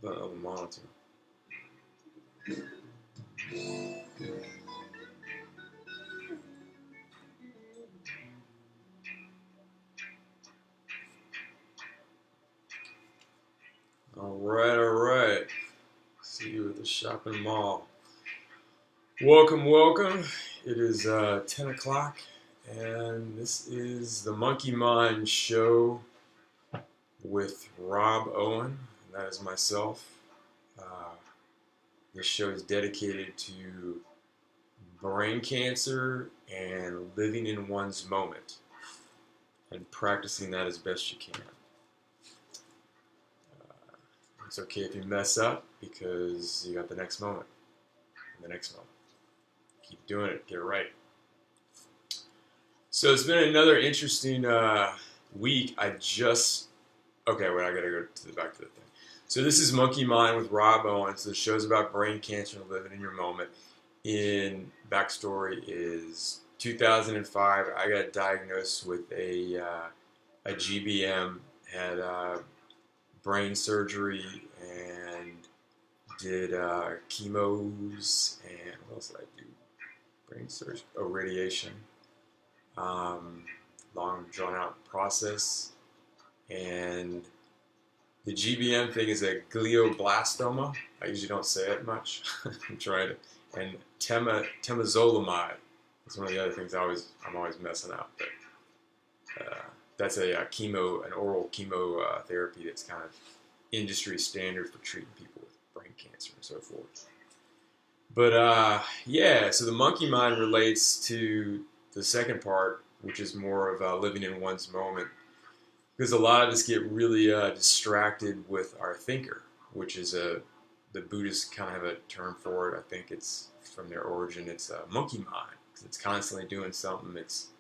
button on the monitor. All right. See you at the shopping mall. Welcome. It is 10 o'clock, and this is the Monkey Mind Show with Rob Owen, and that is myself. This show is dedicated to brain cancer and living in one's moment and practicing that as best you can. It's okay if you mess up because you got the next moment and the next moment. Keep doing it. Get it right. So it's been another interesting week. I gotta go back to the thing. So this is Monkey Mind with Rob Owens. The show's about brain cancer and living in your moment. In backstory is 2005. I got diagnosed with a GBM, had brain surgery, and did chemos, and what else did I do? Brain surgery, radiation. Long drawn out process, and the GBM thing is a glioblastoma. I usually don't say it much. I'm trying to. And temozolomide is one of the other things I'm always messing up. But that's an oral chemotherapy that's kind of industry standard for treating people with brain cancer and so forth. But so the monkey mind relates to the second part, which is more of living in one's moment. Because a lot of us get really distracted with our thinker, which is the Buddhists kind of have a term for it. I think it's from their origin. It's a monkey mind, because it's constantly doing something. It's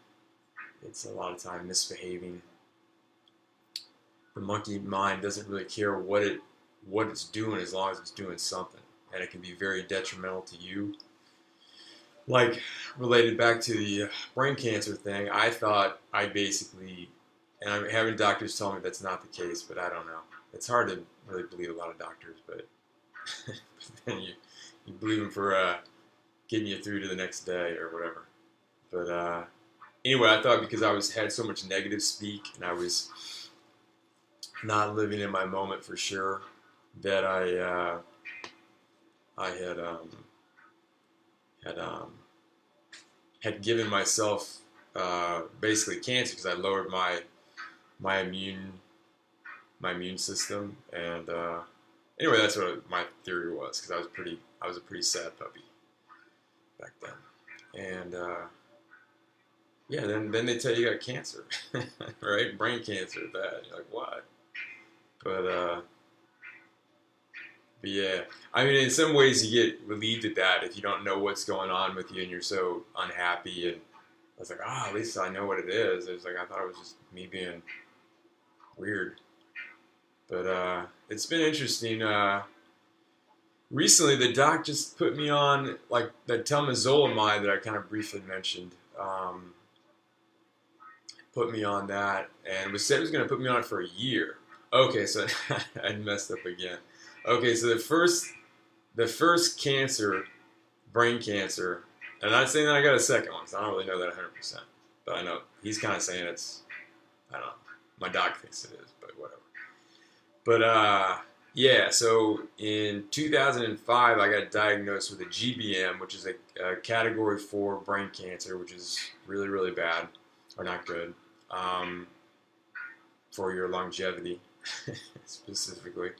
a lot of time misbehaving. The monkey mind doesn't really care what it's doing as long as it's doing something, and it can be very detrimental to you. Like, related back to the brain cancer thing, I thought I basically, and I'm having doctors tell me that's not the case, but I don't know. It's hard to really believe a lot of doctors, but then you believe them for getting you through to the next day or whatever. But anyway, I thought because I had so much negative speak and I was not living in my moment for sure, that I had given myself basically cancer, because I lowered my immune system, and anyway, that's what my theory was, because I was a pretty sad puppy back then, and then they tell you got cancer, right? Brain cancer, that you're like, what? But yeah, I mean, in some ways you get relieved at that if you don't know what's going on with you and you're so unhappy. And I was like, at least I know what it is. It was like, I thought it was just me being weird. But it's been interesting. Recently, the doc just put me on, like, that temozolomide that I kind of briefly mentioned. Put me on that, and said it was going to put me on it for a year. Okay, so I messed up again. Okay, so the first cancer, brain cancer, and I'm not saying that I got a second one, so I don't really know that 100%. But I know he's kind of saying it's, I don't know, my doc thinks it is, but whatever. But so in 2005, I got diagnosed with a GBM, which is a category 4 brain cancer, which is really, really bad, or not good, for your longevity, specifically.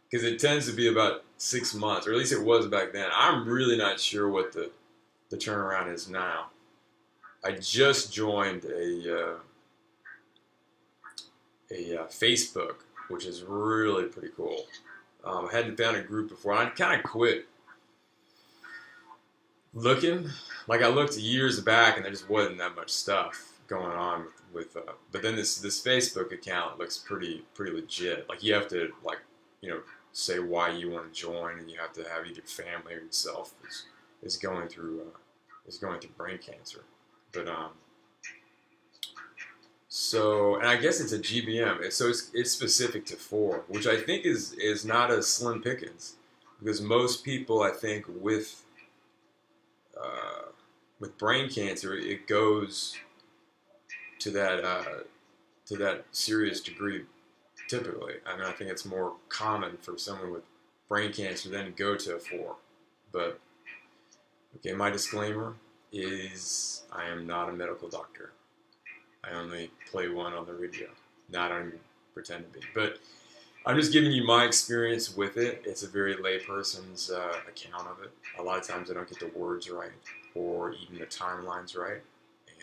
Because it tends to be about 6 months, or at least it was back then. I'm really not sure what the turnaround is now. I just joined a Facebook, which is really pretty cool. I hadn't found a group before. I kind of quit looking. Like, I looked years back, and there just wasn't that much stuff going on with but then this Facebook account looks pretty legit. Like, you have to, like, say why you want to join, and you have to have either family or yourself is going through brain cancer. But So, and I guess it's a GBM. So it's specific to 4, which I think is not a slim pickings, because most people, I think, with brain cancer, it goes to that serious degree. Typically, I mean, I think it's more common for someone with brain cancer then go to a 4. But okay, my disclaimer is I am not a medical doctor. I only play one on the radio, not on pretend to be. But I'm just giving you my experience with it. It's a very layperson's account of it. A lot of times I don't get the words right or even the timelines right.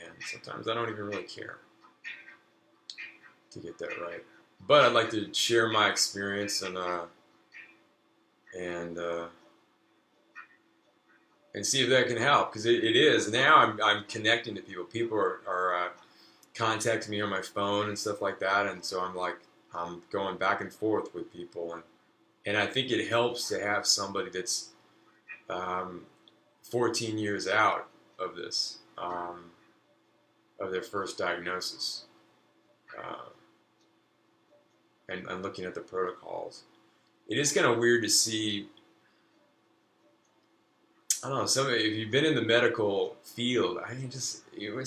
And sometimes I don't even really care to get that right. But I'd like to share my experience and see if that can help, because it is. Now I'm connecting to people. People are contacting me on my phone and stuff like that, and so I'm going back and forth with people, and I think it helps to have somebody that's 14 years out of this, of their first diagnosis, and looking at the protocols. It is kind of weird to see. I don't know. If you've been in the medical field, I mean, it's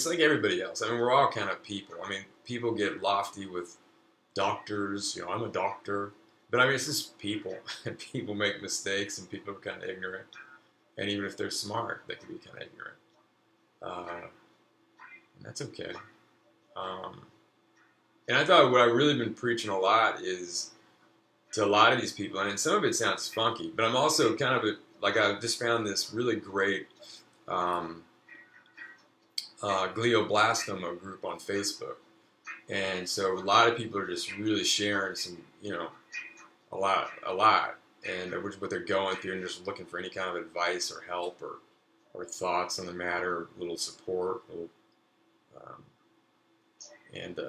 like everybody else. I mean, we're all kind of people. I mean, people get lofty with doctors. I'm a doctor, but I mean, it's just people, and people make mistakes, and people are kind of ignorant. And even if they're smart, they can be kind of ignorant. And that's okay. And I thought what I've really been preaching a lot is to a lot of these people, and some of it sounds funky, but I'm also kind of I've just found this really great glioblastoma group on Facebook, and so a lot of people are just really sharing some, a lot, and what they're going through, and just looking for any kind of advice or help or thoughts on the matter, a little support, and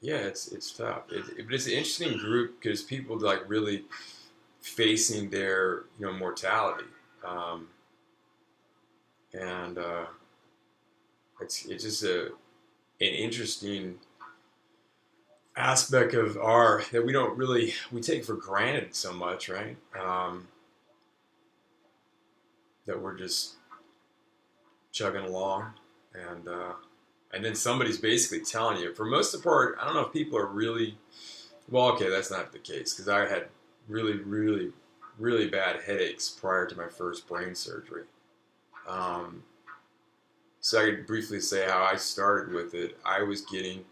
yeah, it's tough. But it's an interesting group because people really facing their mortality, and it's just an interesting aspect of that we take for granted so much, right? That we're just chugging along, and then somebody's basically telling you. For most of the part, I don't know if people are really well. Okay, that's not the case, because I had really, really, really bad headaches prior to my first brain surgery. So I could briefly say how I started with it. I was getting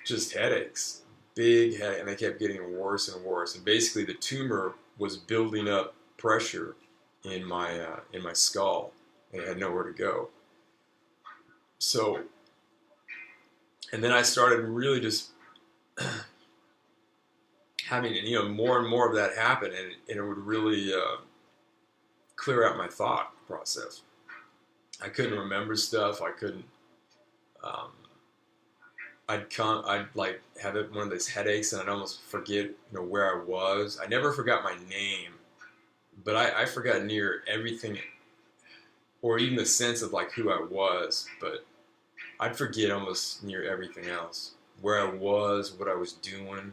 just headaches, big headache, and they kept getting worse and worse. And basically, the tumor was building up pressure in my skull, and it had nowhere to go. So, and then I started really just having more and more of that happen, and it would really clear out my thought process. I couldn't remember stuff. I couldn't. I'd have one of those headaches, and I'd almost forget where I was. I never forgot my name, but I forgot near everything, or even the sense of who I was. But I'd forget almost near everything else, where I was, what I was doing.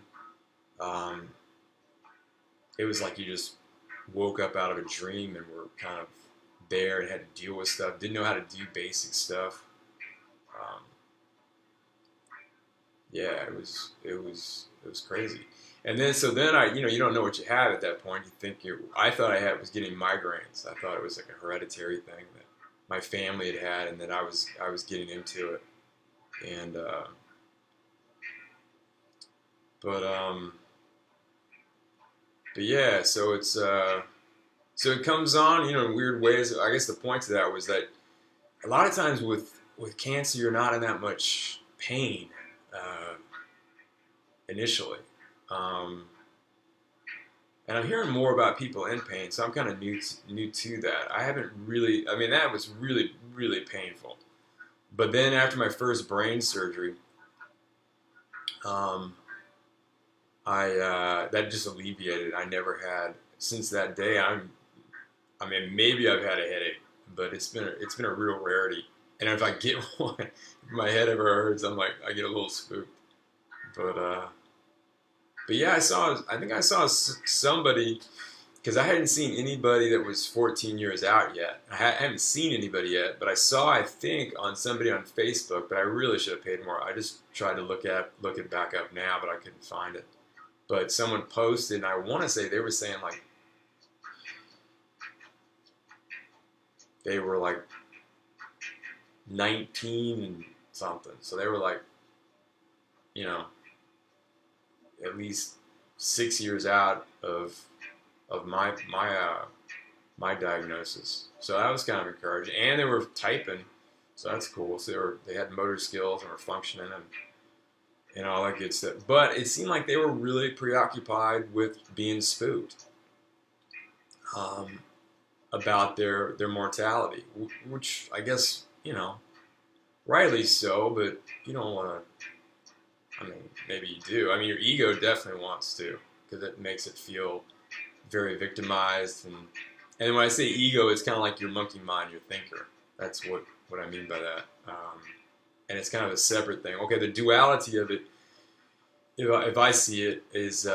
It was like you just woke up out of a dream and were kind of there and had to deal with stuff. Didn't know how to do basic stuff. Yeah, it was crazy. And then I, you don't know what you have at that point. You think I thought I was getting migraines. I thought it was like a hereditary thing that my family had, and that I was getting into it. And but yeah, so it's so it comes on, in weird ways. I guess the point to that was that a lot of times with cancer, you're not in that much pain initially, and I'm hearing more about people in pain, so I'm kind of new to that. I haven't really. I mean, that was really, really painful. But then after my first brain surgery, that just alleviated. I never had since that day. I mean, maybe I've had a headache, but it's been a real rarity. And if I get one, if my head ever hurts, I get a little spooked. But yeah, I think I saw somebody, because I hadn't seen anybody that was 14 years out yet. I haven't seen anybody yet, but I saw, I think, on somebody on Facebook, but I really should have paid more. I just tried to look it back up now, but I couldn't find it. But someone posted, and I want to say they were saying like they were like 19 and something. So they were like, you know, at least 6 years out of my diagnosis. So that was kind of encouraging. And they were typing, so that's cool. So they had motor skills and were functioning and all that good stuff. But it seemed like they were really preoccupied with being spooked about their mortality, which I guess, rightly so, but you don't want to, I mean, maybe you do. I mean, your ego definitely wants to, because it makes it feel very victimized. And when I say ego, it's kind of like your monkey mind, your thinker. That's what I mean by that. And it's kind of a separate thing. Okay, the duality of it, if I see it, is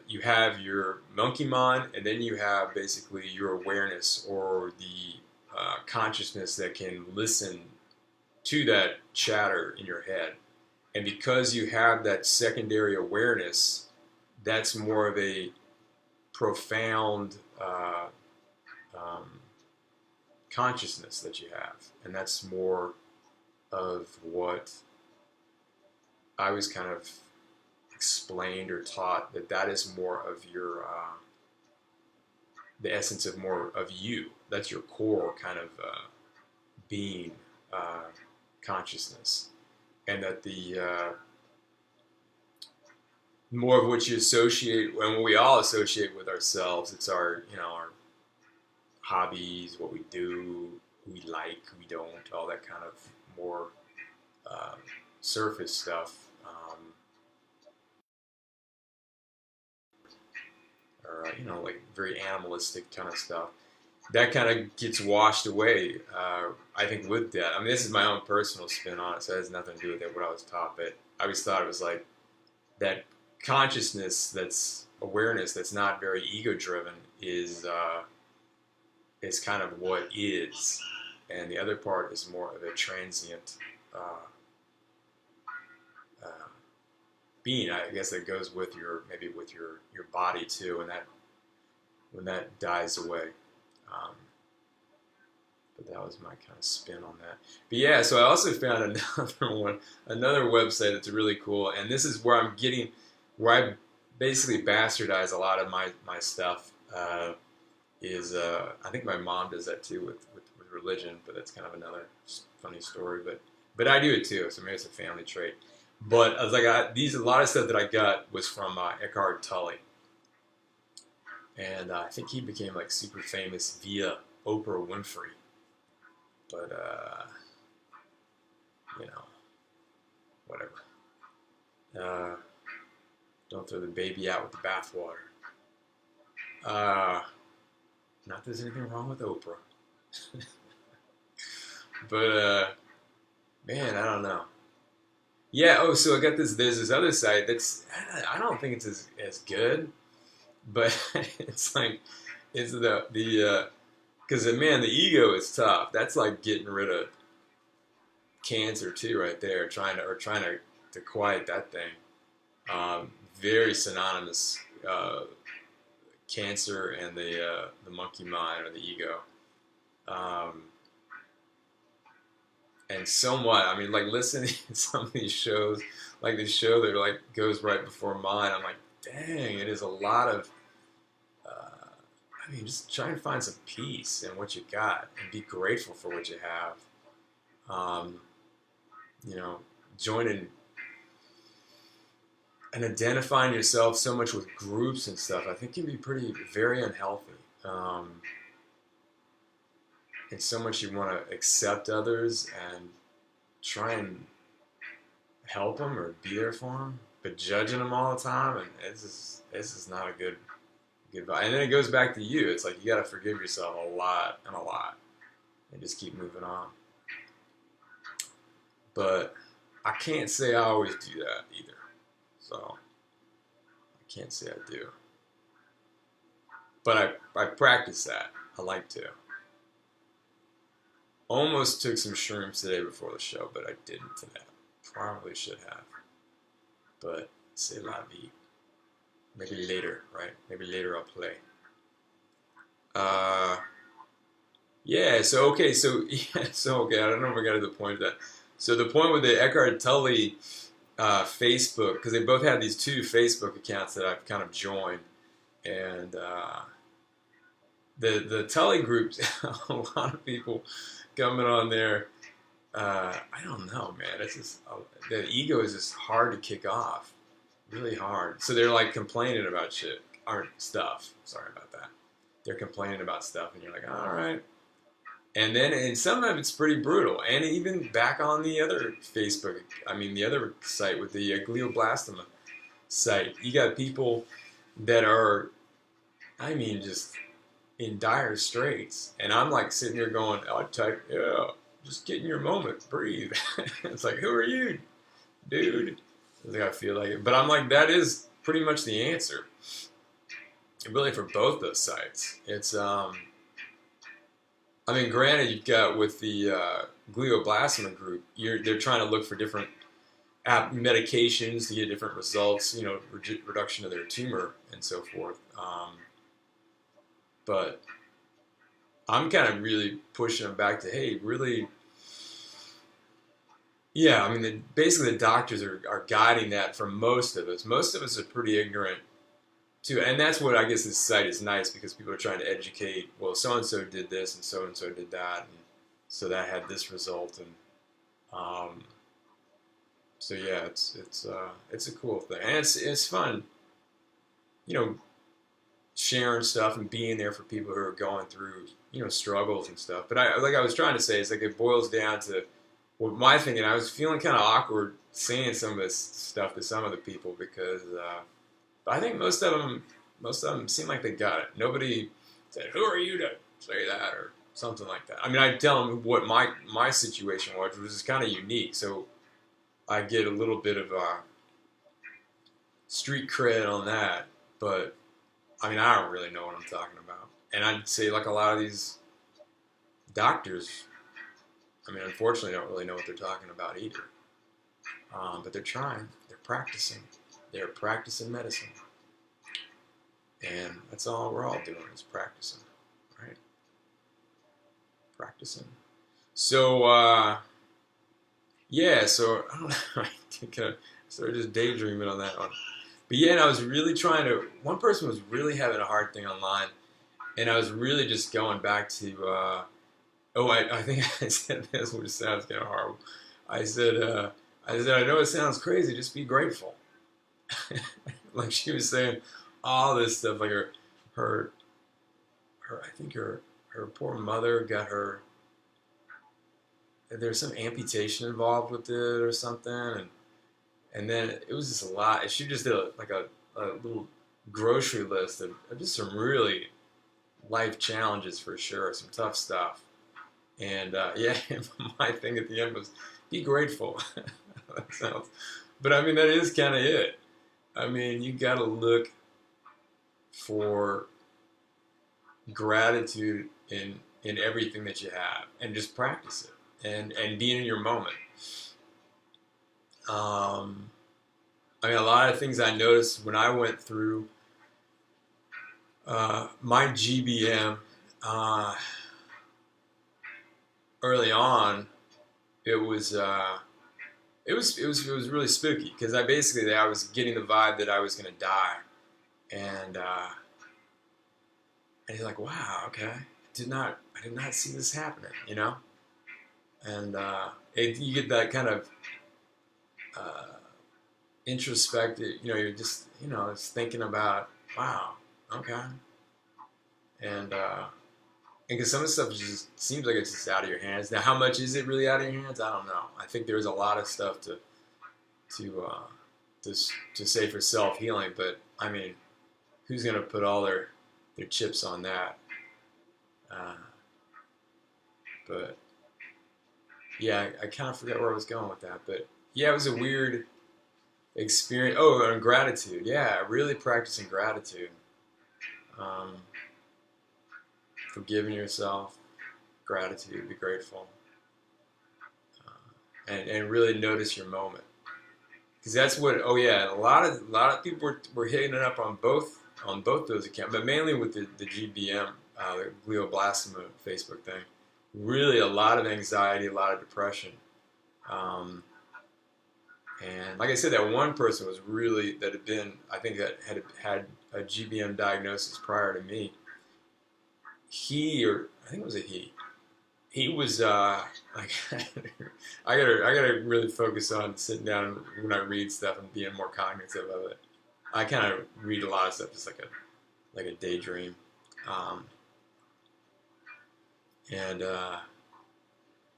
you have your monkey mind, and then you have basically your awareness or the consciousness that can listen to that chatter in your head. And because you have that secondary awareness, that's more of a profound consciousness that you have. And that's more of what I was kind of explained or taught, that is more of your, the essence of more of you. That's your core kind of being consciousness. And that the more of what you associate, and we all associate with ourselves, it's our hobbies, what we do, who we like, who we don't, all that kind of more surface stuff, or like very animalistic kind of stuff. That kind of gets washed away, I think, with death. I mean, this is my own personal spin on it, so it has nothing to do with it, what I was taught, but I always thought it was like that consciousness, that's awareness, that's not very ego-driven, is kind of what is, and the other part is more of a transient being. I guess that goes with your body too, and that when that dies away. But that was my kind of spin on that. But yeah, so I also found another website that's really cool, and this is where I basically bastardize a lot of my stuff. I think my mom does that too with religion, but that's kind of another funny story. But I do it too, so maybe it's a family trait. But as I got a lot of stuff that I got was from Eckhart Tolle, and I think he became like super famous via Oprah Winfrey. But whatever. Don't throw the baby out with the bathwater. Not that there's anything wrong with Oprah. But, man, I don't know. Yeah, so I got there's this other site that's, I don't think it's as good, but it's like, it's because, man, the ego is tough. That's like getting rid of cancer too right there, trying to quiet that thing. Very synonymous, cancer and the monkey mind or the ego. And somewhat, I mean, like listening to some of these shows, like this show that like goes right before mine, I'm like, dang, it is a lot of, I mean, just try and find some peace in what you got and be grateful for what you have. Joining and identifying yourself so much with groups and stuff, I think can be very unhealthy. And so much you want to accept others and try and help them or be there for them, but judging them all the time, and this is not a good vibe. And then it goes back to you. It's like you got to forgive yourself a lot, and just keep moving on. But I can't say I always do that either. so I can't say I do. But I practice that. I like to. Almost took some shrooms today before the show, but I didn't today. Probably should have. But c'est la vie. Maybe later, right? Maybe later I'll play. Yeah, so okay, so yeah, so okay, I don't know if I got to the point of that. So the point with the Eckhart Tolle Facebook, because they both had these two Facebook accounts that I've kind of joined, and the Tully groups, a lot of people coming on there. I don't know, man. It's just the ego is just hard to kick off, really hard. So they're like complaining about shit, or stuff. Sorry about that. They're complaining about stuff, and you're like, all right. And then, and some of it's pretty brutal. And even back on the other Facebook, I mean, the other site with the glioblastoma site, you got people that are, I mean, just in dire straits. And I'm like sitting there going, oh, type, yeah, just get in your moment, breathe. It's like, who are you, dude? I feel like it. But I'm like, that is pretty much the answer. Really, for both those sites. It's, I mean, granted, you've got with the glioblastoma group, they're trying to look for different medications to get different results, you know, reduction of their tumor and so forth. But I'm kind of really pushing them back to, hey, really, yeah, I mean, basically the doctors are guiding that for most of us. Most of us are pretty ignorant too, and that's what I guess this site is nice, because people are trying to educate. Well, so and so did this, and so did that, and so that had this result, and so yeah, it's a cool thing, and it's fun, you know, sharing stuff and being there for people who are going through, you know, struggles and stuff. But I was trying to say, is like it boils down to what my thinking. I was feeling kind of awkward saying some of this stuff to some of the people, because. I think most of them seem like they got it. Nobody said, "Who are you to say that?" or something like that. I mean, I tell them what my situation was, which is kind of unique. So I get a little bit of street cred on that. But I mean, I don't really know what I'm talking about. And I'd say, like a lot of these doctors, I mean, unfortunately, don't really know what they're talking about either. But they're trying. They're practicing. They're practicing medicine. And that's all we're all doing, is practicing, right? Practicing. So, yeah, so, I don't know, I think I started just daydreaming on that one. But yeah, and I was really trying to, one person was really having a hard thing online, and I was really just going back to, I think I said this, which sounds kind of horrible. I said, I know it sounds crazy, just be grateful. Like she was saying all this stuff, like her I think her poor mother got her, there's some amputation involved with it or something, and then it was just a lot. She just did a little grocery list of just some really life challenges for sure, some tough stuff. And yeah, my thing at the end was be grateful. That sounds, but I mean that is kind of it. I mean, you got to look for gratitude in everything that you have, and just practice it, and be in your moment. I mean, a lot of things I noticed when I went through my GBM early on, it was really spooky, because I was getting the vibe that I was going to die, and you're like, wow, okay, I did not see this happening, you know, and you get that kind of introspective, you know, you're just, you know, it's thinking about, wow, okay, and because some of the stuff just seems like it's just out of your hands. Now, how much is it really out of your hands? I don't know. I think there's a lot of stuff to say for self-healing, but I mean, who's gonna put all their chips on that? But yeah, I kind of forgot where I was going with that. But yeah, it was a weird experience. Oh, and gratitude. Yeah, really practicing gratitude. Um, Forgiving yourself, gratitude, be grateful, and really notice your moment. Because that's what. Oh yeah, a lot of people were hitting it up on both those accounts, but mainly with the GBM, the glioblastoma Facebook thing. Really, a lot of anxiety, a lot of depression. Um, And like I said, that one person was really that had been, I think that had a GBM diagnosis prior to me. I think it was a he. He was like, I gotta really focus on sitting down when I read stuff and being more cognitive of it. I kind of read a lot of stuff just like a daydream, um, and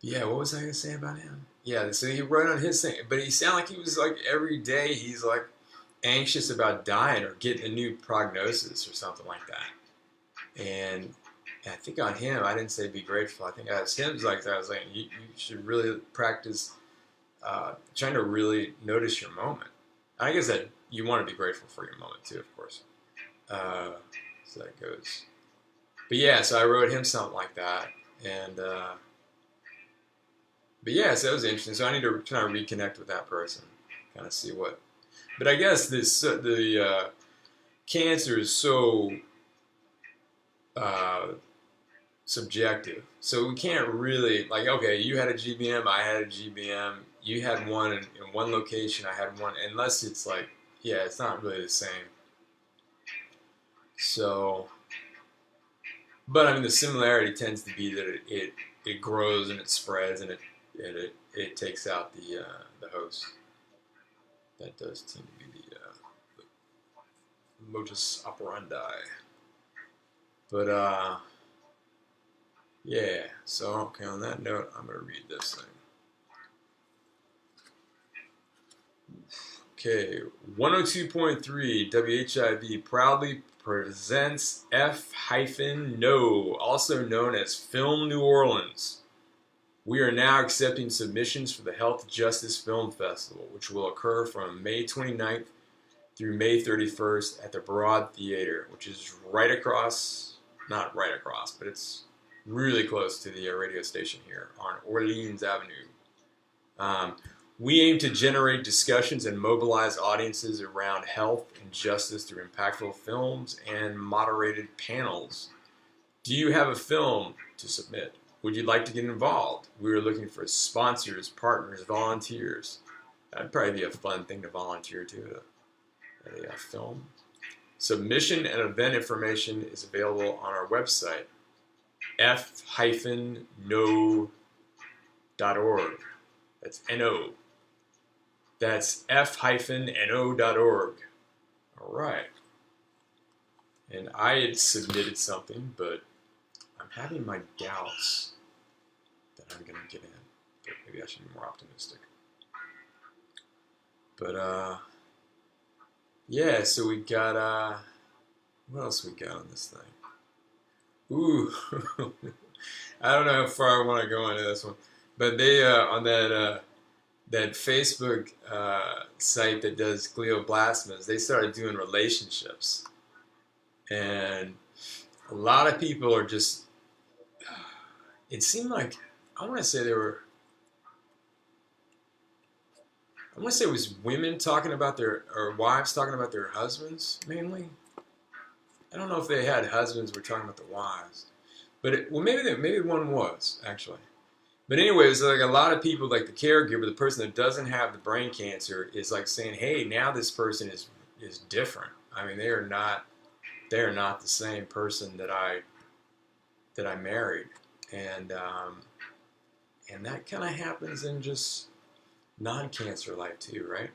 yeah, what was I gonna say about him? Yeah, so he wrote on his thing, but he sounded like he was like every day he's like anxious about dying or getting a new prognosis or something like that. And I think on him, I didn't say be grateful. I think I asked him like that. I was like, you should really practice trying to really notice your moment. And I guess that you want to be grateful for your moment too, of course. So that goes. But yeah, so I wrote him something like that, and but yeah, so that was interesting. So I need to kind of reconnect with that person, kind of see what. But I guess the cancer is so uh, subjective. So we can't really like, okay, you had a GBM, I had a GBM, you had one in one location, I had one, unless it's like, yeah, it's not really the same. So, but I mean, the similarity tends to be that it grows and it spreads and it takes out the host. That does seem to be the modus operandi. But yeah. So okay. On that note, I'm gonna read this thing. Okay, 102.3 WHIV proudly presents F-No, also known as Film New Orleans. We are now accepting submissions for the Health Justice Film Festival, which will occur from May 29th through May 31st at the Broad Theater, which is right across, not right across, but it's really close to the radio station here on Orleans Avenue. We aim to generate discussions and mobilize audiences around health and justice through impactful films and moderated panels. Do you have a film to submit? Would you like to get involved? We are looking for sponsors, partners, volunteers. That'd probably be a fun thing to volunteer to, a film. Submission and event information is available on our website, f-no.org. That's N-O. That's f-no.org. All right. And I had submitted something, but I'm having my doubts that I'm going to get in. But maybe I should be more optimistic. But, yeah, so we got, what else we got on this thing? Ooh. I don't know how far I want to go into this one. But they, on that Facebook site that does glioblastomas, they started doing relationships. And a lot of people are just, it seemed like, I want to say it was women talking about or wives talking about their husbands, mainly. I don't know if they had husbands were talking about the wives. But, maybe one was, actually. But anyway, it was like a lot of people, like the caregiver, the person that doesn't have the brain cancer, is like saying, "Hey, now this person is different. I mean, they are not the same person that I married," and that kind of happens in just non-cancer life too, right?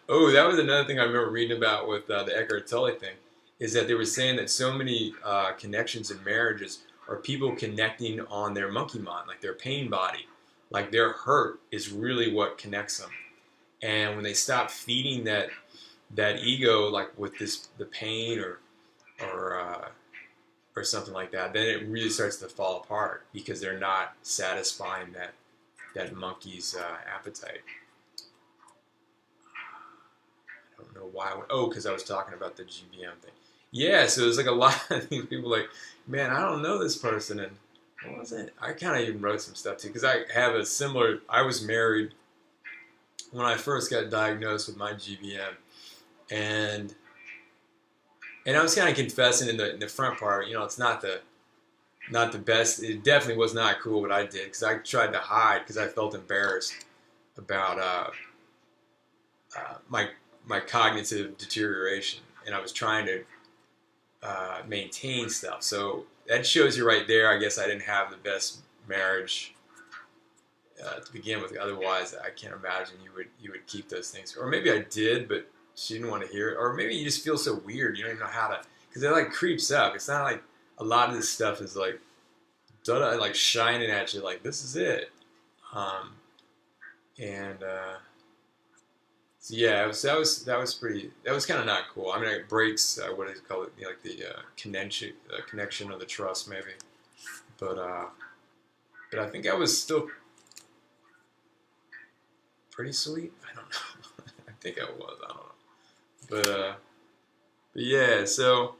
Oh, that was another thing I remember reading about with the Eckhart Tolle thing, is that they were saying that so many connections in marriages are people connecting on their monkey mind, like their pain body, like their hurt is really what connects them. And when they stop feeding that ego, like with the pain or something like that, then it really starts to fall apart because they're not satisfying that monkey's appetite. don't know why. Oh, because I was talking about the GBM thing. Yeah, so there's like a lot of things people like, man, I don't know this person, and what was it? I kind of even wrote some stuff too because I have a similar. I was married when I first got diagnosed with my GBM, and I was kind of confessing in the front part. It's not the best. It definitely was not cool what I did because I tried to hide because I felt embarrassed about my cognitive deterioration, and I was trying to maintain stuff. So that shows you right there. I guess I didn't have the best marriage to begin with. Otherwise, I can't imagine you would keep those things. Or maybe I did, but she didn't want to hear it. Or maybe you just feel so weird. You don't even know how to, because it like creeps up. It's not like a lot of this stuff is like like shining at you. Like this is it. And so yeah, that was pretty. That was kind of not cool. I mean, it breaks what do you call it? Like the connection of the trust, maybe. But I think I was still pretty sweet. I don't know. I think I was. I don't know. But yeah. So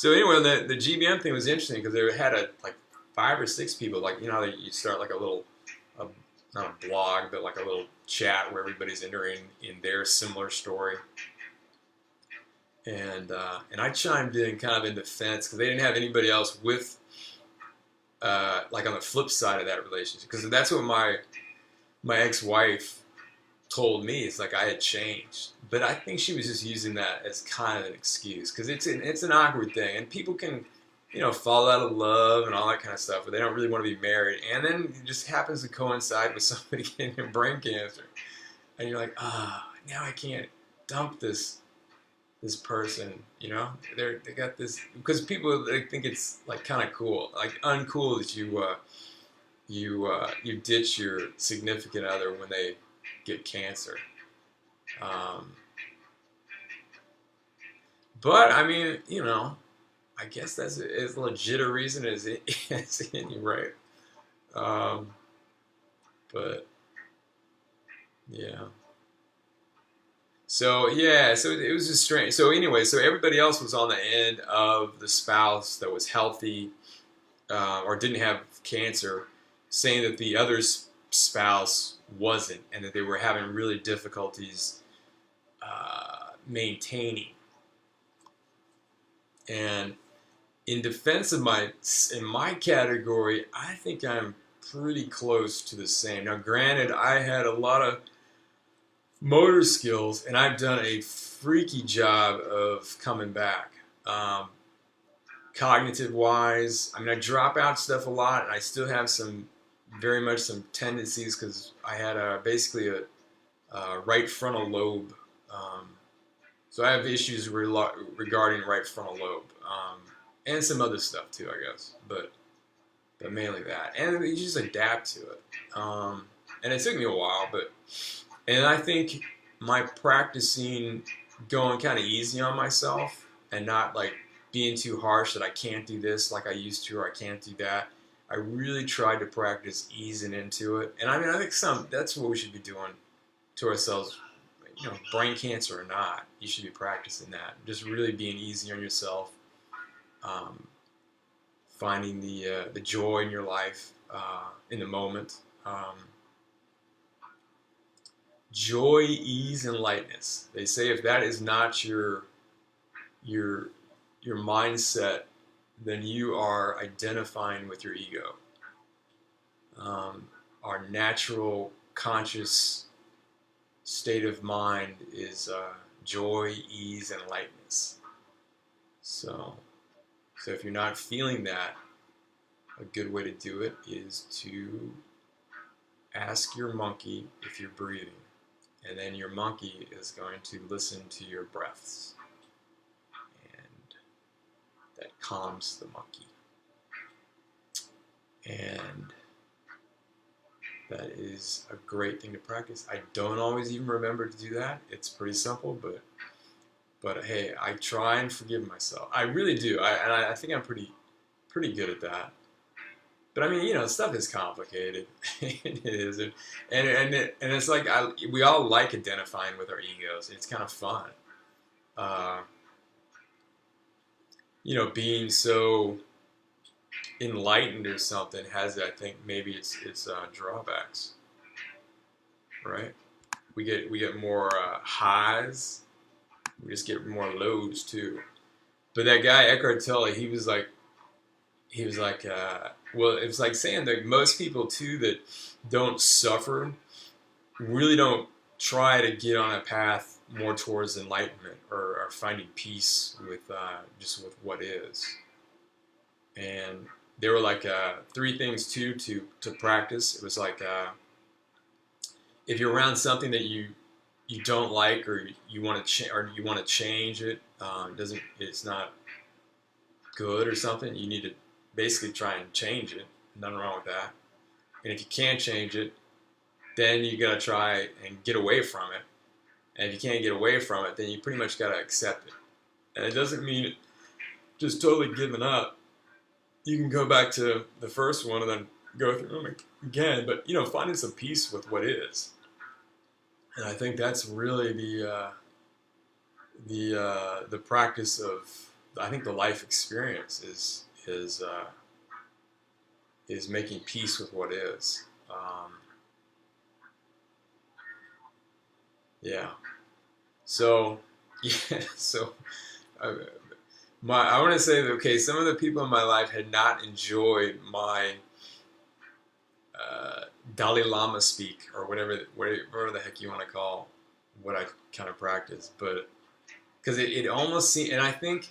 anyway, the GBM thing was interesting because they had like 5 or 6 people. Like how you start like a little. Not a blog, but like a little chat where everybody's entering in their similar story. And I chimed in kind of in defense because they didn't have anybody else with, like on the flip side of that relationship. Because that's what my ex-wife told me. It's like I had changed. But I think she was just using that as kind of an excuse. Because it's an awkward thing. And people can... fall out of love and all that kind of stuff, but they don't really want to be married. And then it just happens to coincide with somebody getting brain cancer. And you're like, now I can't dump this person, They got this, because people, they think it's like kind of cool, like uncool that you ditch your significant other when they get cancer. But I mean, I guess that's as legit a reason as any, right? But yeah. So yeah, so it was just strange. So anyway, so everybody else was on the end of the spouse that was healthy or didn't have cancer, saying that the other spouse wasn't, and that they were having really difficulties maintaining. And in defense of in my category, I think I'm pretty close to the same. Now, granted, I had a lot of motor skills, and I've done a freaky job of coming back. Cognitive-wise, I mean, I drop out stuff a lot, and I still have very much some tendencies because I had basically a right frontal lobe. So I have issues regarding right frontal lobe. And some other stuff too, I guess, but mainly that. And you just adapt to it. And it took me a while, and I think my practicing going kind of easy on myself and not like being too harsh that I can't do this like I used to or I can't do that. I really tried to practice easing into it. And I mean, I think that's what we should be doing to ourselves, brain cancer or not. You should be practicing that. Just really being easy on yourself. Finding the joy in your life in the moment. Joy, ease, and lightness. They say if that is not your mindset, then you are identifying with your ego. Our natural conscious state of mind is joy, ease, and lightness. So if you're not feeling that, a good way to do it is to ask your monkey if you're breathing. And then your monkey is going to listen to your breaths. And that calms the monkey. And that is a great thing to practice. I don't always even remember to do that. It's pretty simple, but hey, I try and forgive myself. I really do. I think I'm pretty good at that. But I mean, stuff is complicated. It is, and it's like we all like identifying with our egos. It's kind of fun. uh, being so enlightened or something has, I think, maybe its drawbacks, right? We get more highs. We just get more lows too. But that guy Eckhart Tolle, he was like, well, it was like saying that most people too that don't suffer really don't try to get on a path more towards enlightenment or finding peace with just with what is. And there were like three things too to practice. It was like if you're around something that you don't like or you want to or you want to change it, it's not good or something. You need to basically try and change it. Nothing wrong with that. And if you can't change it, then you gotta try and get away from it. And if you can't get away from it, then you pretty much gotta accept it. And it doesn't mean just totally giving up. You can go back to the first one and then go through them again. But finding some peace with what is. And I think that's really the practice of, I think, the life experience is making peace with what is. Yeah. So yeah. So I want to say that, okay, some of the people in my life had not enjoyed my Dalai Lama speak, or whatever the heck you want to call what I kind of practice, but because it almost seemed, and I think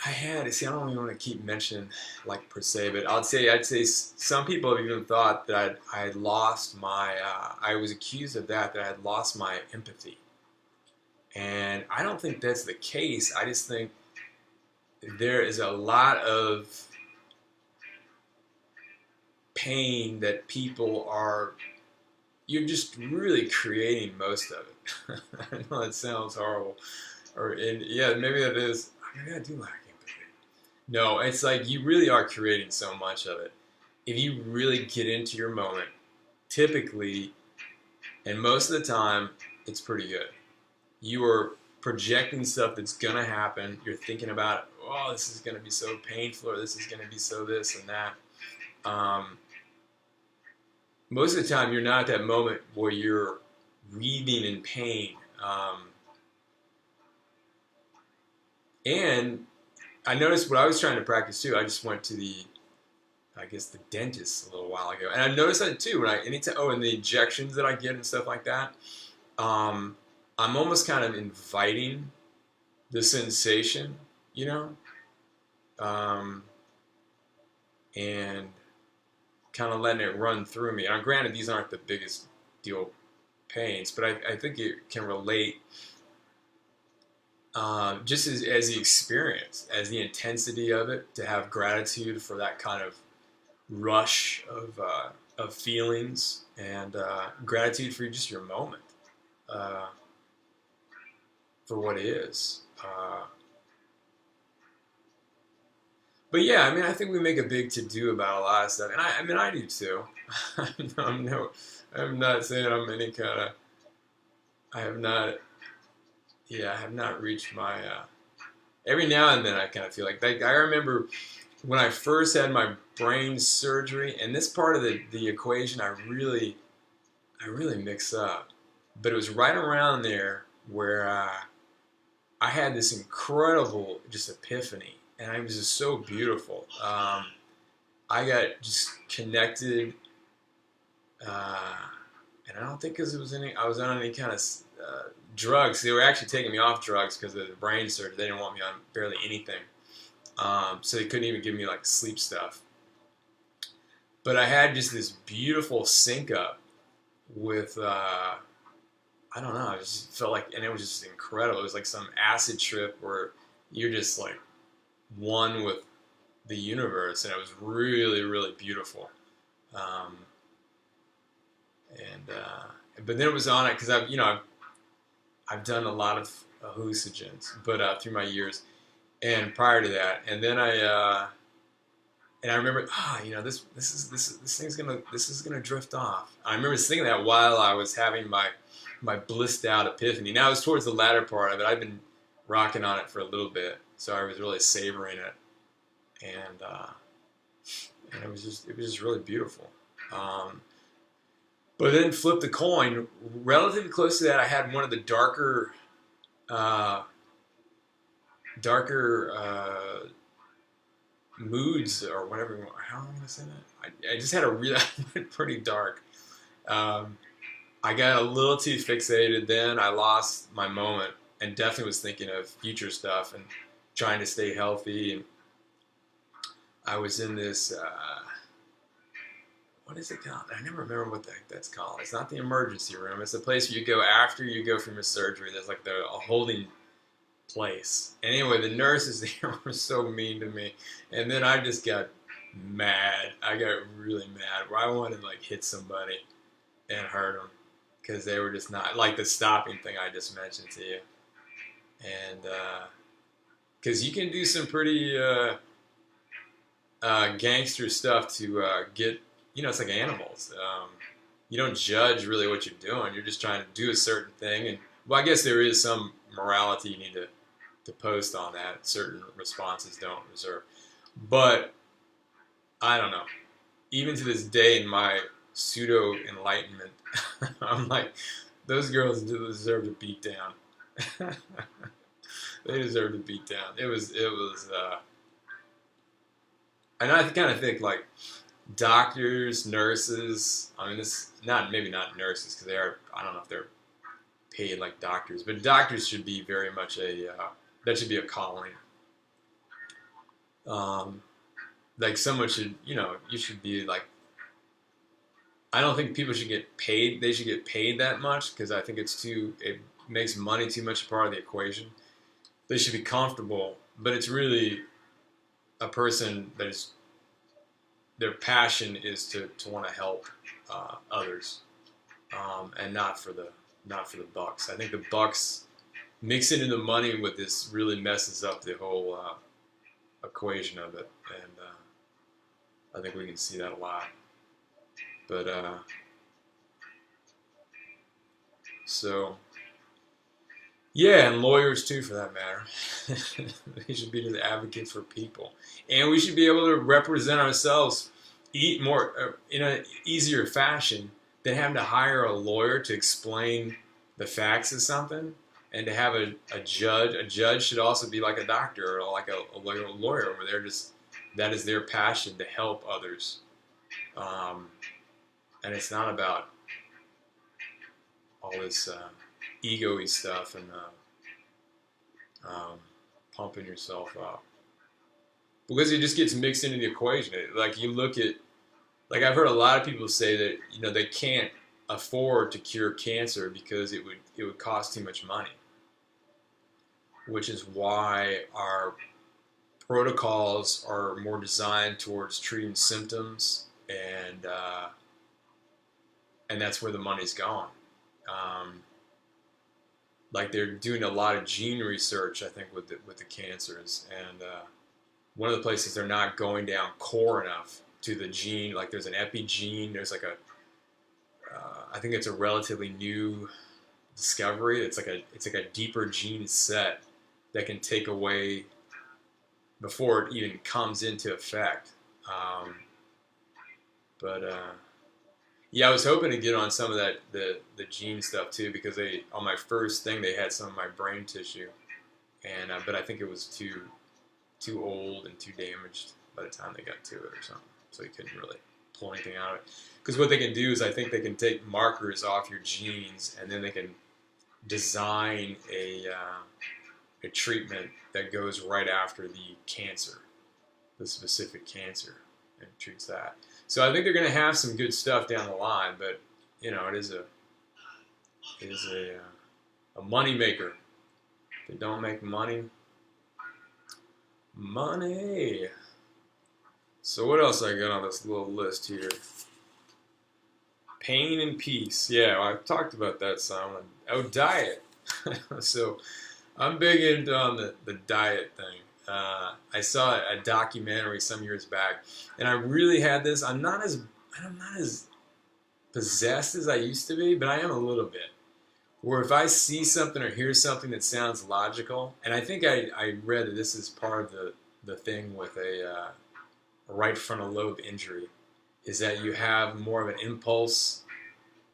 I don't even want to keep mentioning like per se, but I'd say some people have even thought that I had lost my, I was accused of that I had lost my empathy. And I don't think that's the case. I just think there is a lot of pain that you're just really creating most of it. I know that sounds horrible. Yeah, maybe that is. Maybe I do lack empathy. No, it's like you really are creating so much of it. If you really get into your moment, typically, and most of the time, it's pretty good. You are projecting stuff that's gonna happen. You're thinking about, oh, this is gonna be so painful, or this is gonna be so this and that. Most of the time, you're not at that moment where you're wreathing in pain. And I noticed what I was trying to practice too. I just went to the dentist a little while ago, and I noticed that too. And the injections that I get and stuff like that, I'm almost kind of inviting the sensation, and kind of letting it run through me. Now, granted, these aren't the biggest deal pains, but I think it can relate just as the experience, as the intensity of it, to have gratitude for that kind of rush of feelings, and gratitude for just your moment, for what is. But yeah, I mean, I think we make a big to-do about a lot of stuff, and I do too. I'm not saying I'm any kind of. I have not reached my. Every now and then, I kind of feel like I remember when I first had my brain surgery, and this part of the equation I really mix up, but it was right around there where I had this incredible just epiphany. And it was just so beautiful. I got just connected, and I don't think because I was on any kind of drugs. They were actually taking me off drugs because of the brain surgery. They didn't want me on barely anything, so they couldn't even give me like sleep stuff. But I had just this beautiful sync up with, I don't know. I just felt like, and it was just incredible. It was like some acid trip where you're just like one with the universe, and it was really, really beautiful. But then it was on it because I've done a lot of hallucinogens, but through my years, and prior to that, and then I remember, this is gonna drift off. I remember thinking that while I was having my blissed out epiphany. Now it was towards the latter part of it. rocking on it for a little bit, so I was really savoring it, and it was just really beautiful. But then flip the coin. Relatively close to that, I had one of the uh, darker moods or whatever. How am I going to say that? I just had a really pretty dark. Um, I got a little too fixated. Then I lost my moment and definitely was thinking of future stuff and trying to stay healthy. And I was in this. What is it called? I never remember what the heck that's called. It's not the emergency room. It's the place where you go after you go from a surgery. There's like a holding place. And anyway, the nurses there were so mean to me. And then I just got mad. I got really mad where I wanted to like hit somebody and hurt them because they were just not, like the stopping thing I just mentioned to you. And because you can do some pretty gangster stuff to get, it's like animals. You don't judge really what you're doing. You're just trying to do a certain thing. And well, I guess there is some morality you need to post on that. Certain responses don't reserve. But I don't know. Even to this day in my pseudo enlightenment, I'm like, those girls deserve to beat down. They deserve to beat down. It was and I kind of think like doctors, nurses. I mean, maybe not nurses because they are. I don't know if they're paid like doctors, but doctors should be very much that should be a calling. Like someone should, you should be like. I don't think people should get paid. They should get paid that much because I think it makes money too much a part of the equation. They should be comfortable, but it's really a person that is. Their passion is to want to help others, and not for the bucks. I think the bucks mixing in the money with this really messes up the whole equation of it, and I think we can see that a lot. But so yeah, and lawyers too, for that matter. They should be the advocates for people, and we should be able to represent ourselves more in an easier fashion than having to hire a lawyer to explain the facts of something, and to have a judge. A judge should also be like a doctor or like a lawyer, where they're just that is their passion to help others, and it's not about all this ego-y stuff and pumping yourself up, because it just gets mixed into the equation. Like you look at, like I've heard a lot of people say that they can't afford to cure cancer because it would cost too much money, which is why our protocols are more designed towards treating symptoms, and that's where the money's going. Like they're doing a lot of gene research, I think, with the cancers, and one of the places they're not going down core enough to the gene. Like there's an epigene. There's like I think it's a relatively new discovery. It's like a deeper gene set that can take away before it even comes into effect. Yeah, I was hoping to get on some of that the gene stuff too, because on my first thing they had some of my brain tissue, and but I think it was too old and too damaged by the time they got to it or something, so you couldn't really pull anything out of it. Because what they can do is I think they can take markers off your genes, and then they can design a treatment that goes right after the cancer, the specific cancer, and treats that. So I think they're going to have some good stuff down the line, but it is a money maker. If they don't make money. So what else I got on this little list here? Pain and peace. Yeah, I've talked about that some. Oh, diet. So I'm big into on the diet thing. I saw a documentary some years back, and I really had this. I'm not as possessed as I used to be, but I am a little bit. where if I see something or hear something that sounds logical, and I think I read that this is part of the thing with a right frontal lobe injury, is that you have more of an impulse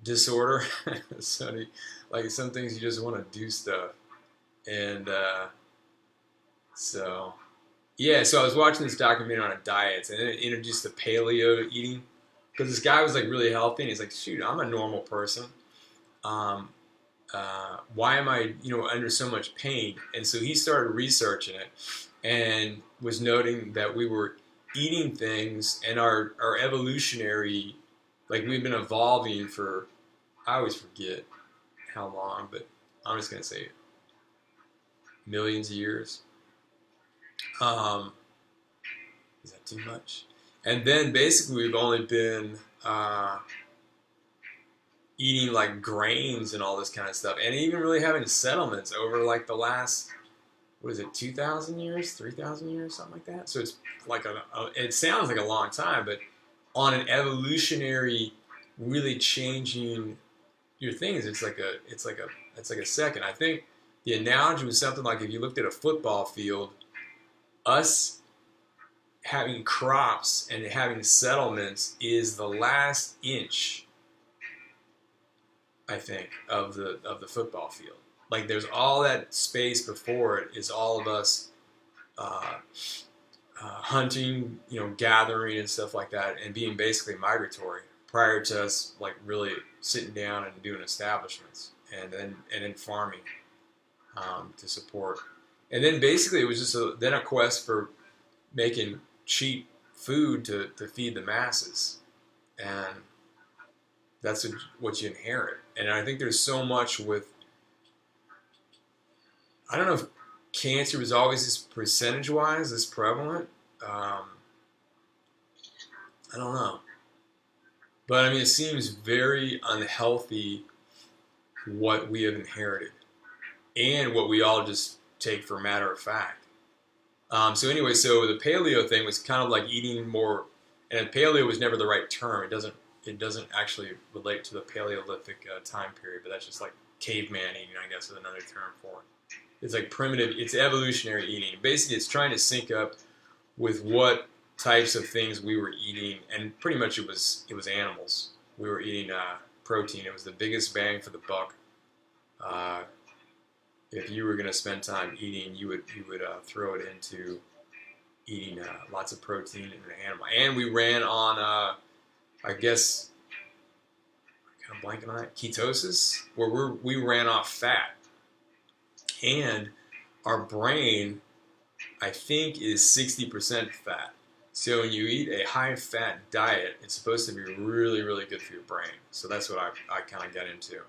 disorder. So, like some things you just want to do stuff, and so yeah. So I was watching this documentary on diets, and it introduced the paleo eating because this guy was like really healthy, and he's like, shoot, I'm a normal person. Um, why am I, under so much pain? And so he started researching it and was noting that we were eating things and our evolutionary, like we've been evolving for, I always forget how long, but I'm just going to say millions of years. Is that too much? And then basically we've only been eating like grains and all this kind of stuff, and even really having settlements over like the last, what is it, 2,000 years, 3,000 years, something like that. So it's like it sounds like a long time, but on an evolutionary, really changing your things, it's like a second. I think the analogy was something like if you looked at a football field, us having crops and having settlements is the last inch, I think, of the football field. Like there's all that space before it is all of us hunting, gathering and stuff like that, and being basically migratory prior to us like really sitting down and doing establishments and then farming to support. And then basically it was just a quest for making cheap food to feed the masses, and that's what you inherit. And I think there's so much with, I don't know if cancer was always this percentage-wise, this prevalent. I don't know. But I mean, it seems very unhealthy what we have inherited and what we all just take for matter of fact. So anyway, so the paleo thing was kind of like eating more, and paleo was never the right term. It doesn't actually relate to the Paleolithic time period, but that's just like caveman eating, I guess, is another term for it. It's like primitive, it's evolutionary eating. Basically, it's trying to sync up with what types of things we were eating, and pretty much it was animals. We were eating protein. It was the biggest bang for the buck. If you were going to spend time eating, you would throw it into eating lots of protein in an animal. And we ran on, I guess, I'm kind of blanking on it, ketosis, where we ran off fat. And our brain, I think, is 60% fat. So when you eat a high-fat diet, it's supposed to be really, really good for your brain. So that's what I kind of got into.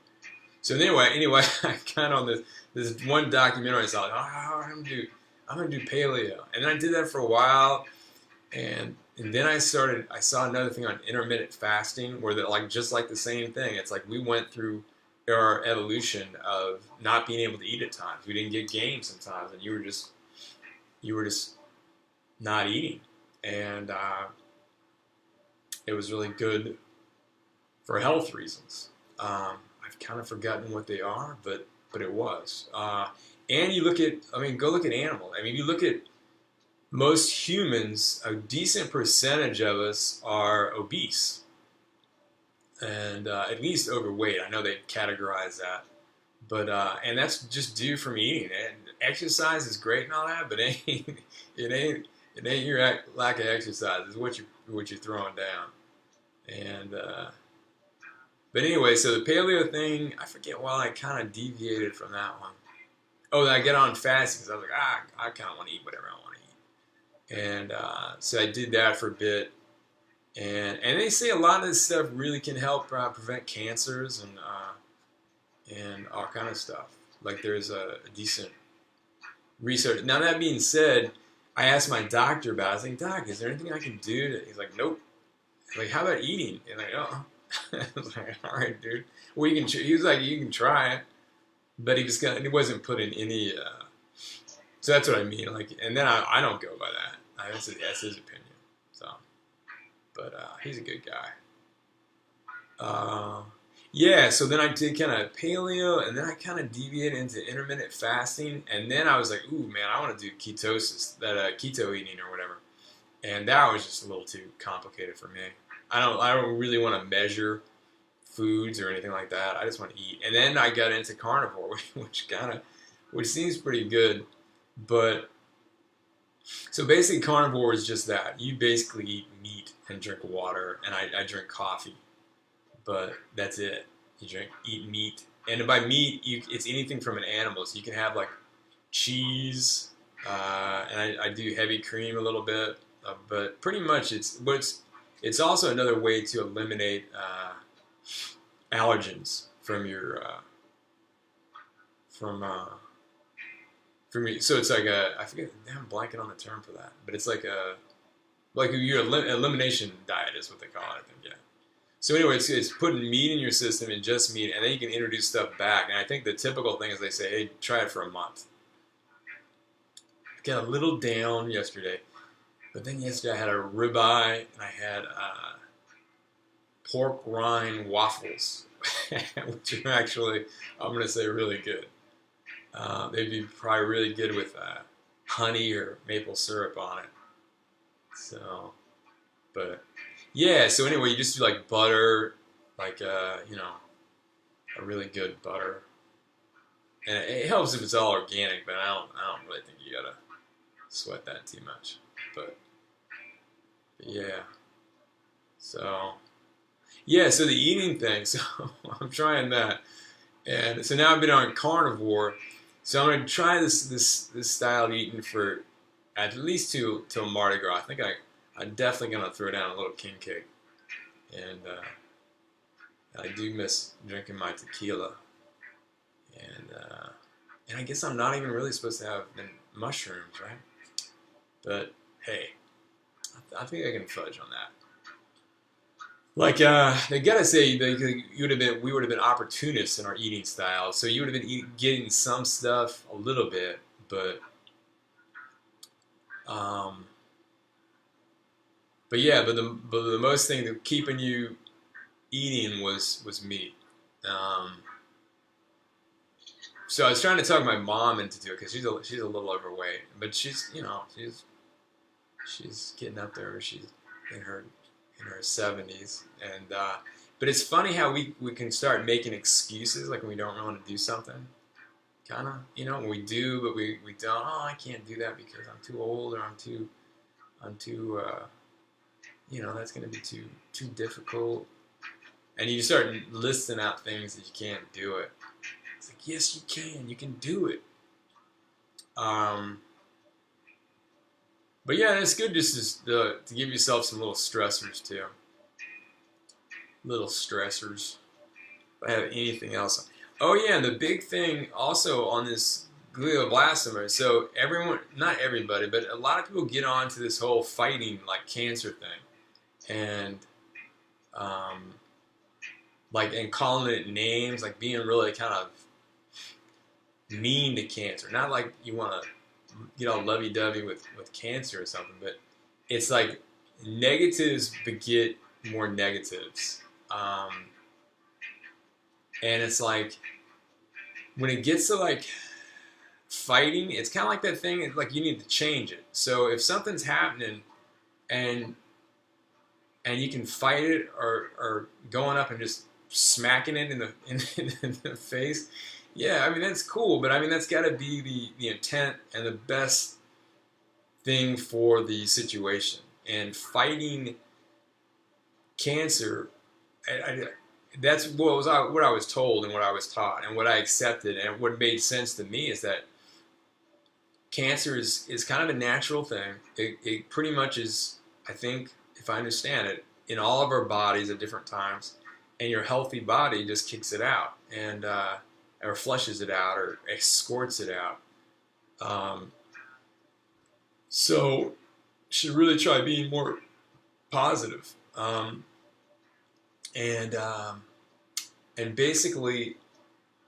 So anyway, I kind of on this one documentary I saw. I'm gonna do paleo, and then I did that for a while, and then I saw another thing on intermittent fasting, where that like just like the same thing. It's like we went through our evolution of not being able to eat at times. We didn't get game sometimes, and you were just not eating, and it was really good for health reasons. I've kind of forgotten what they are, but it was. And you look at, go look at animals. You look at most humans, a decent percentage of us are obese, and at least overweight. I know they categorize that, but and that's just due from eating. And exercise is great and all that, but it ain't your lack of exercise. It's what you're throwing down, and. But anyway, so the paleo thing, I forget why I kind of deviated from that one. Oh, then I get on fasting because I was like, I kind of want to eat whatever I want to eat. And so I did that for a bit. And they say a lot of this stuff really can help prevent cancers and all kind of stuff. Like there's a decent research. Now that being said, I asked my doctor about it. I was like, Doc, is there anything I can do? He's like, nope. Like, how about eating? And like, oh. I was like, all right, dude. Well, you can. He was like, you can try it, but he wasn't putting any. So that's what I mean. Like, and then I don't go by that. That's his opinion. So, but he's a good guy. Yeah, so then I did kind of paleo, and then I kind of deviated into intermittent fasting, and then I was like, ooh, man, I want to do ketosis, that keto eating or whatever, and that was just a little too complicated for me. I don't really want to measure foods or anything like that. I just want to eat. And then I got into carnivore, which seems pretty good, but so basically carnivore is just that. You basically eat meat and drink water, and I drink coffee, but that's it. Eat meat, and by meat, it's anything from an animal. So you can have like cheese, and I do heavy cream a little bit, but pretty much it's also another way to eliminate allergens from your from so it's like I forget, I'm blanking on the term for that, but it's like your elimination diet is what they call it, I think. Yeah. So anyway, it's putting meat in your system and just meat, and then you can introduce stuff back. And I think the typical thing is they say, hey, try it for a month. I got a little down yesterday, but then yesterday I had a ribeye and I had pork rind waffles, which are actually, I'm going to say, really good. They'd be probably really good with honey or maple syrup on it. So, but yeah. So anyway, you just do like butter, like a really good butter, and it helps if it's all organic. But I don't really think you gotta sweat that too much. But yeah. So yeah. So the eating thing. So I'm trying that, and so now I've been on carnivore. So I'm gonna try this style of eating for at least till Mardi Gras. I think I'm definitely gonna throw down a little king cake, and I do miss drinking my tequila, and I guess I'm not even really supposed to have mushrooms, right? But hey, I think I can fudge on that. Like they gotta say we would have been opportunists in our eating style. So you would have been getting some stuff a little bit, but um, yeah, but the most thing that keeping you eating was meat. Um, so I was trying to talk my mom into it because she's a little overweight, but she's getting up there. She's in her 70s, and but it's funny how we can start making excuses like when we don't want to do something. Kind of, when we do, but we don't. Oh, I can't do that because I'm too old, or I'm too that's going to be too difficult. And you start listing out things that you can't do it. It's like, yes, you can do it. But yeah, it's good just to give yourself some little stressors too. Little stressors. If I have anything else. Oh yeah, and the big thing also on this glioblastoma. So not everybody, but a lot of people get on to this whole fighting like cancer thing, and and calling it names, like being really kind of mean to cancer. Not like you want to get all lovey-dovey with cancer or something, but it's like negatives beget more negatives. And it's like when it gets to like fighting, it's kind of like that thing. It's like you need to change it. So if something's happening and you can fight it, or going up and just smacking it in the face, yeah, I mean that's cool. But I mean that's got to be the intent and the best thing for the situation. And fighting cancer, that's what I was told and what I was taught and what I accepted, and what made sense to me is that cancer is kind of a natural thing. It pretty much is, I think, if I understand it, in all of our bodies at different times, and your healthy body just kicks it out and or flushes it out or escorts it out. So you should really try being more positive. And basically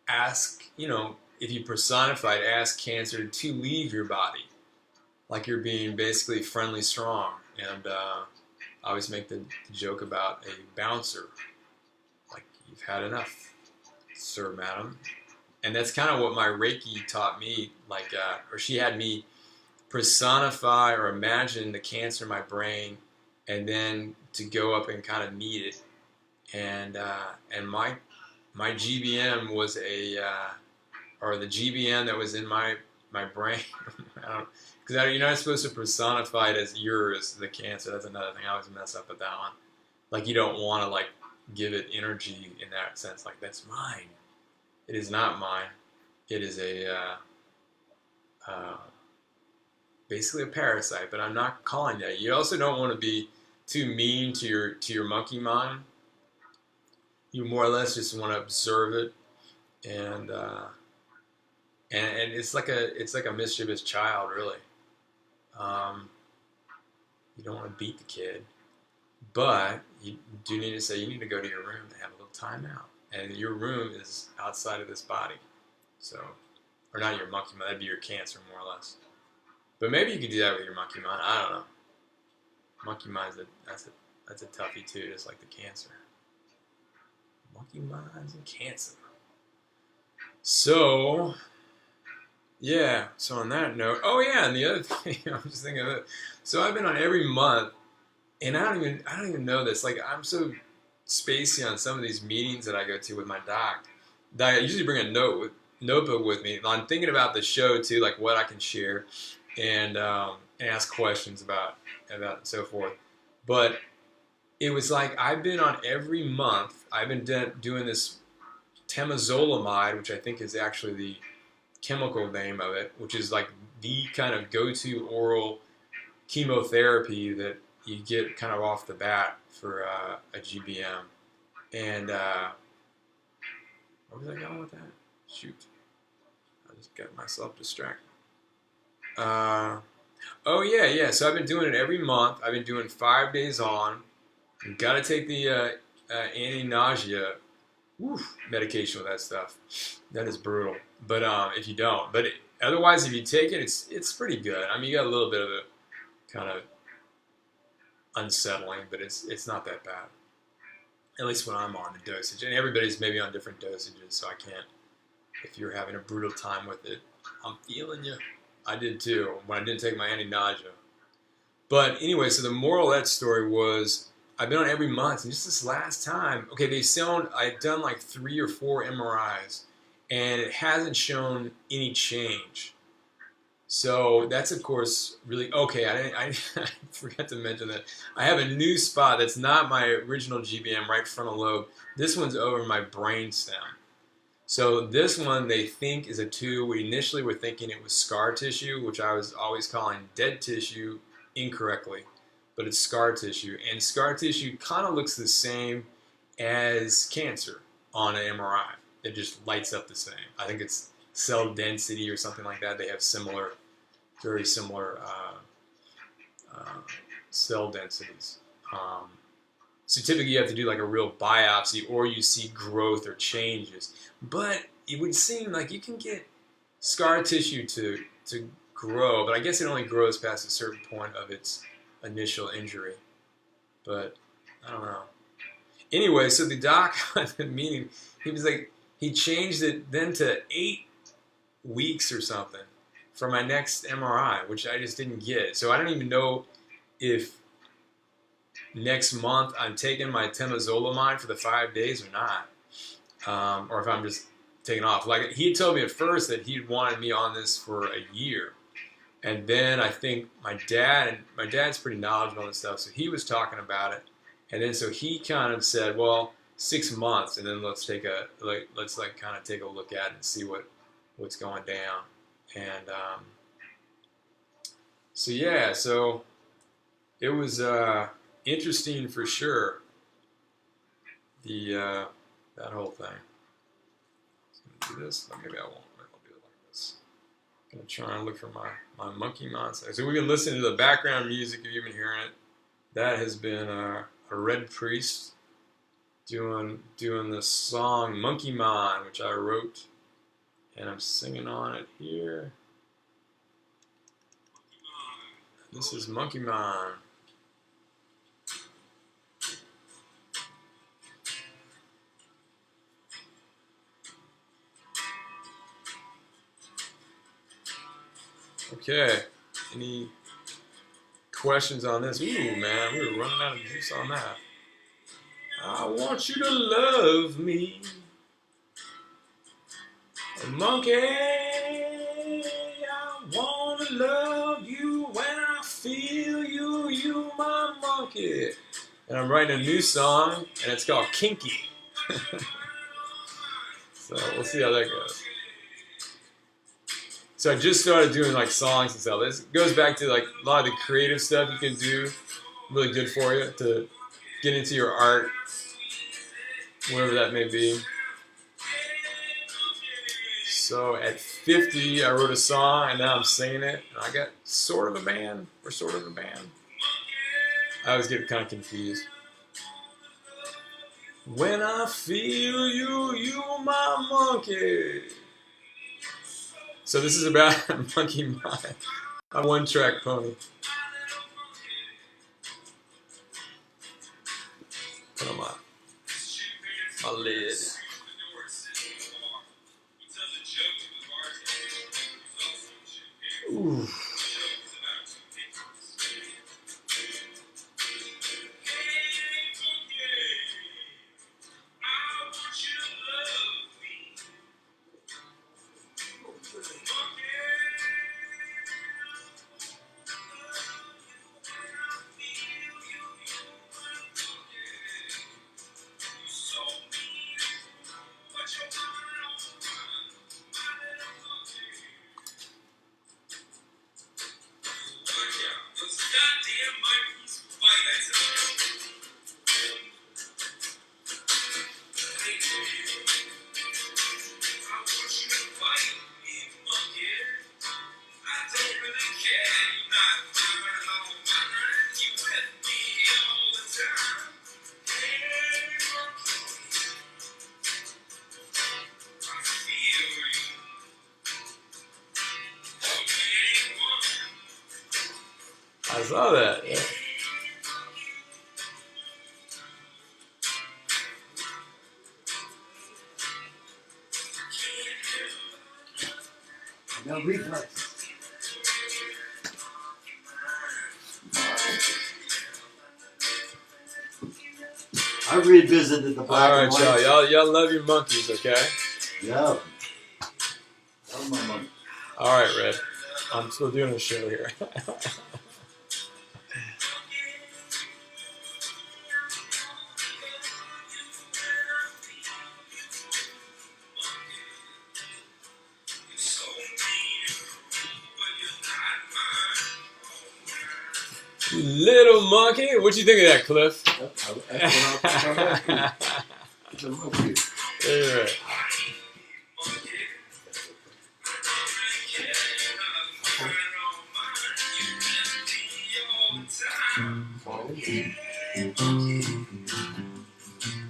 ask, if you personified, ask cancer to leave your body, like you're being basically friendly strong. And I always make the joke about a bouncer. Like you've had enough, sir, madam. And that's kind of what my Reiki taught me, like, or she had me personify or imagine the cancer in my brain, and then to go up and kind of meet it. And my GBM was or the GBM that was in my brain. Because you're not supposed to personify it as yours, the cancer. That's another thing. I always mess up with that one. Like, you don't want to, like, give it energy in that sense. Like, that's mine. It is not mine. It is basically a parasite, but I'm not calling that. You also don't want to be too mean to your monkey mind. You more or less just want to observe it, and it's like a mischievous child, really. You don't want to beat the kid, but you do need to say you need to go to your room to have a little time out, and your room is outside of this body, so, or not your monkey mind, that'd be your cancer more or less. But maybe you could do that with your monkey mind. I don't know. Monkey mind's that's a toughie too, just like the cancer. Monkey minds and cancer. So, yeah. So on that note, oh yeah, and the other thing I'm just thinking of it. So I've been on every month, and I don't even know this. Like, I'm so spacey on some of these meetings that I go to with my doc. That I usually bring a notebook with me. I'm thinking about the show too, like what I can share, and ask questions about and so forth. But it was like I've been on every month. I've been doing this temozolomide, which I think is actually the chemical name of it, which is like the kind of go-to oral chemotherapy that you get kind of off the bat for a GBM. And where was I going with that? Shoot. I just got myself distracted. Oh, yeah. So I've been doing it every month. I've been doing 5 days on. You got to take the anti-nausea medication with that stuff. That is brutal. But if you don't. But otherwise, if you take it, it's pretty good. I mean, you got a little bit of a kind of unsettling, but it's not that bad. At least when I'm on the dosage. And everybody's maybe on different dosages, so I can't. If you're having a brutal time with it, I'm feeling you. I did too when I didn't take my anti-nausea. But anyway, so the moral of that story was I've been on every month, and just this last time, okay, I've done like 3 or 4 MRIs, and it hasn't shown any change. So that's, of course, really, okay, I forgot to mention that. I have a new spot that's not my original GBM, right frontal lobe. This one's over my brain stem. So this one they think is a 2. We initially were thinking it was scar tissue, which I was always calling dead tissue incorrectly, but it's scar tissue. And scar tissue kind of looks the same as cancer on an MRI. It just lights up the same. I think it's cell density or something like that. They have very similar cell densities. So typically you have to do like a real biopsy, or you see growth or changes. But it would seem like you can get scar tissue to grow, but I guess it only grows past a certain point of its initial injury. But I don't know. Anyway, so the doc at the meeting, he was like, he changed it then to 8 weeks or something for my next MRI, which I just didn't get. So I don't even know if next month I'm taking my temozolomide for the 5 days or not, or if I'm just taking off. Like, he told me at first that he wanted me on this for a year, and then I think my dad's pretty knowledgeable on this stuff, so he was talking about it, and then so he kind of said, well, 6 months, and then let's kind of take a look at it and see what's going down, and so yeah, so it was interesting for sure. That whole thing. I'm gonna do this. Maybe I won't. Maybe I'll do it like this. I'm gonna try and look for my monkey monster. So we've been listening to the background music. If you've been hearing it, that has been a Red Priest doing the song Monkey Man, which I wrote, and I'm singing on it here. This is Monkey Man. Okay. Any questions on this? Ooh, man, we were running out of juice on that. I want you to love me, monkey. I want to love you when I feel you, you my monkey. And I'm writing a new song, and it's called Kinky. So we'll see how that goes. So I just started doing like songs and stuff. This goes back to like a lot of the creative stuff you can do. Really good for you to get into your art, wherever that may be. So at 50, I wrote a song, and now I'm singing it. And I got sort of a band. We're sort of a band. I always get kind of confused. When I feel you, you my monkey. So this is about Monkey Mind, a one-track pony. Come on, my lid. Ooh. I saw that, yeah. No reflexes. I revisited the black and white. Alright, y'all love your monkeys, okay? Yeah. Love my monkey. Alright, Red. I'm still doing a show here. Little monkey, what you think of that, Cliff? Yeah.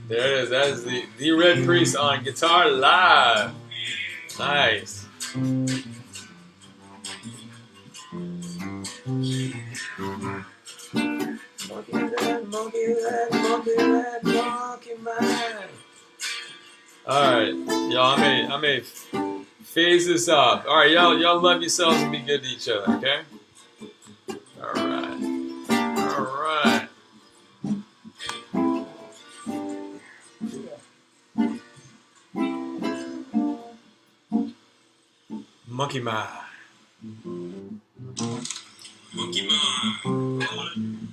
There it is. That is the Red Priest on guitar live. Nice. Monkey man. Alright, y'all, I may phase this off. Alright, y'all love yourselves and be good to each other, okay? Alright. Alright. Monkey man. Monkey man.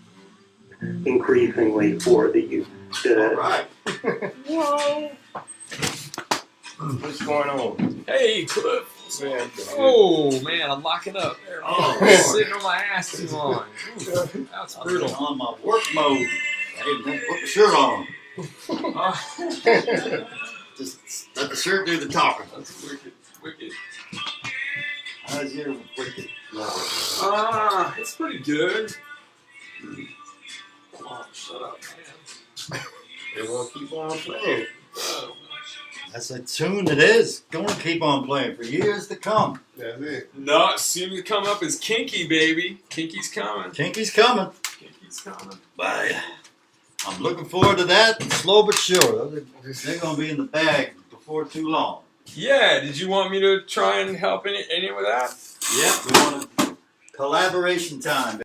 Increasingly for the youth. Right. Whoa. What's going on? Hey, Cliff. Man, Oh, man, I'm locking up. Oh, I'm sitting on my ass too long. Ooh, that's I've brutal. been on my work mode. I didn't put the shirt on. Just let the shirt do the talking. That's wicked. Wicked. How's your wicked? It's pretty good. Come on, shut up, man. They won't keep on playing. That's a tune that is going to keep on playing for years to come. That's it. No, soon to come up is Kinky, baby. Kinky's coming. Kinky's coming. Kinky's coming. But I'm looking forward to that. Slow but sure. They're going to be in the bag before too long. Yeah, did you want me to try and help any with that? Yeah, we want to Collaboration time.